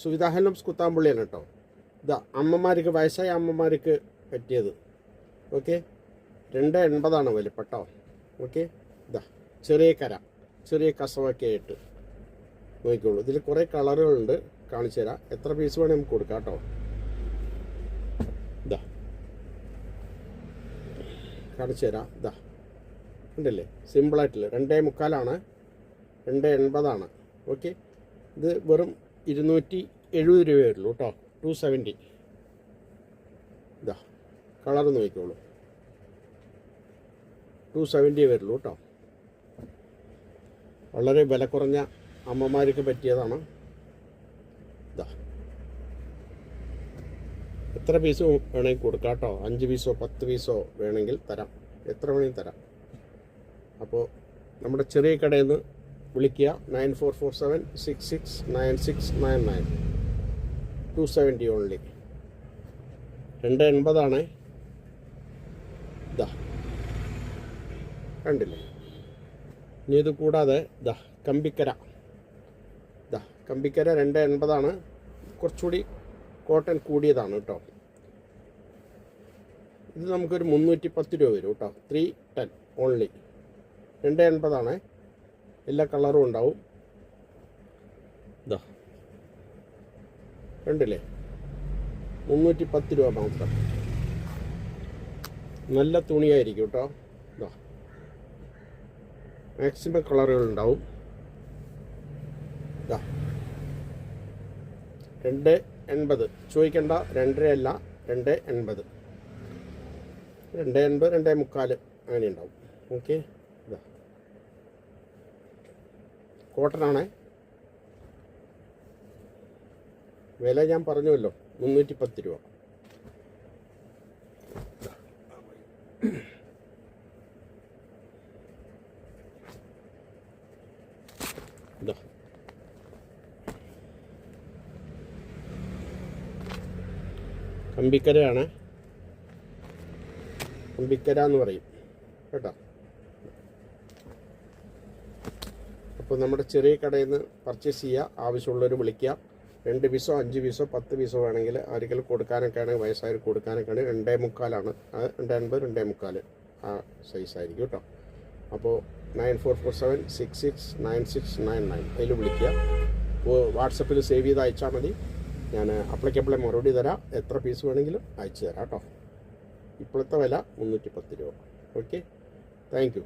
Suvidha handlooms കുത്താമ്പുള്ളിയാണ് കേട്ടോ. ഇതാ അമ്മമാർക്ക്, വയസ്സായ അമ്മമാർക്ക് പറ്റിയത്. ഓക്കെ, 2.80 വലിപ്പം കേട്ടോ. ഓക്കെ, ഇതാ ചെറിയ കസവൊക്കെ ആയിട്ട് നോക്കിക്കോളൂ. ഇതിൽ കുറേ കളറുകളുണ്ട്, കാണിച്ചു തരാം. എത്ര പീസ് വേണേൽ നമുക്ക് കൊടുക്കാം കേട്ടോ. ഇതാ കാണിച്ചു തരാം. ഇതാ ഉണ്ടല്ലേ, സിമ്പിളായിട്ടില്ല. 2.25 2.80. ഓക്കെ, ഇത് വെറും 270 രൂപയേ ഉള്ളൂ കേട്ടോ. 270. ഇതാ കളർ നോക്കിക്കോളൂ, 270 വരുള്ളൂ കേട്ടോ. വളരെ വില കുറഞ്ഞ അമ്മമാർക്ക് പറ്റിയതാണ്. ഇതാ എത്ര പീസ് വേണമെങ്കിൽ കൊടുക്കാം കേട്ടോ. 5 പീസോ 10 പീസോ വേണമെങ്കിൽ തരാം, എത്ര വേണമെങ്കിൽ തരാം. അപ്പോൾ നമ്മുടെ ചെറിയ കടയിൽ നിന്ന് വിളിക്കുക. 9447669699. 270 ഓൺലി. 2.80. ഇതാ കണ്ടില്ലേ. ഇനി ഇത് കൂടാതെ ഇതാ കമ്പിക്കര. 2.80. കുറച്ചുകൂടി കോട്ടൺ കൂടിയതാണ് കേട്ടോ. ഇത് നമുക്കൊരു 310 രൂപ വരും കേട്ടോ. 310 ഓൺലി. 2.80. എല്ലാ കളറും ഉണ്ടാവും. ഇതാ കണ്ടില്ലേ, 310 രൂപ മാത്രം. നല്ല തുണിയായിരിക്കും കേട്ടോ. ഇതാ മാക്സിമം കളറുകൾ ഉണ്ടാവും. ഇതാ 2.80 ചോദിക്കണ്ട. 2.5 അല്ല, 2.80. 2.80 2.45 അങ്ങനെ ഉണ്ടാവും. ഓക്കെ, ഇതാ കോട്ടനാണേ. വില ഞാൻ പറഞ്ഞുവല്ലോ, 310 രൂപ. ഇതാ കമ്പിക്കരയാണ്, കമ്പിക്കര എന്ന് പറയും കേട്ടോ. അപ്പോൾ നമ്മുടെ ചെറിയ കടയിൽ നിന്ന് പർച്ചേസ് ചെയ്യുക. ആവശ്യമുള്ളവർ വിളിക്കുക. 2 പീസോ 5 പീസോ 10 പീസോ വേണമെങ്കിൽ ആരെങ്കിലും കൊടുക്കാനൊക്കെ ആണെങ്കിൽ, വയസ്സായവർ കൊടുക്കാനൊക്കെ ആണെങ്കിൽ 2.25 2.50 2.25 ആ സൈസായിരിക്കും കേട്ടോ. അപ്പോൾ 9447669699 അതിൽ വിളിക്കുക. വാട്സപ്പിൽ സേവ് ചെയ്ത് അയച്ചാൽ മതി. ഞാൻ അപ്ലിക്കബിളെ മറുപടി തരാം. എത്ര പീസ് വേണമെങ്കിലും അയച്ചു തരാം കേട്ടോ. ഇപ്പോഴത്തെ വില 310 രൂപ. Okay, thank you.